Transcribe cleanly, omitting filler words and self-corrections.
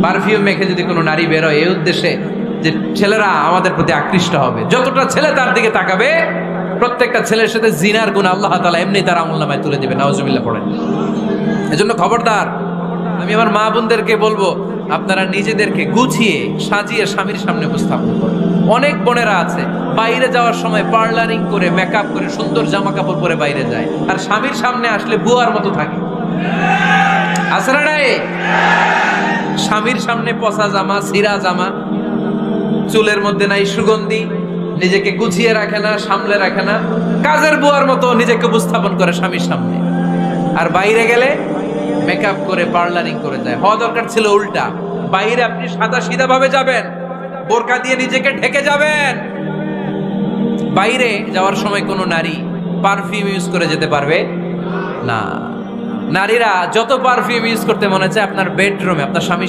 Perfume মেখে যদি কোনো নারী বেরোয় এই উদ্দেশ্যে যে ছেলেরা আমাদের প্রতি আকৃষ্ট হবে, যতটা ছেলে তার দিকে তাকাবে প্রত্যেকটা ছেলের সাথে জিনার গুণ আল্লাহ তাআলা এমনি তার আমলনামায় তুলে দিবে। নাউজুবিল্লাহ পড়েন। এজন্য খবরদার, আমি আমার মা বোনদেরকে বলবো, আপনারা নিজেদেরকে গুছিয়ে সাজিয়ে স্বামীর সামনে উপস্থাপন করুন। অনেক বোনেরা আছে বাইরে যাওয়ার সময় পার্লারিং করে মেকআপ করে সুন্দর জামা কাপড় পরে বাইরে যায়, আর স্বামীর সামনে আসলে বুয়ার মতো থাকে। আছে না নাই? স্বামীর সামনে পচা জামা, ছিঁড়া জামা, চুলের মধ্যে নাই সুগন্ধি, নিজেকে গুছিয়ে রাখে না, সামলে রাখে না, কাজের বুয়ার মতো নিজেকে উপস্থাপন করে স্বামীর সামনে। আর বাইরে গেলে মেকআপ করে পার্লারিং করে যায়। হওয়া দরকার ছিল উল্টা, বাইরে আপনি সাদা সিধা ভাবে যাবেন, বোরকা দিয়ে নিজেকে ঢেকে যাবেন। বাইরে যাওয়ার সময় কোনো নারী পারফিউম ইউজ করে যেতে পারবে না। নারীরা যত পারফিউম ইউজ করতে মনে চায় আপনার বেডরুমে, আপনার স্বামীর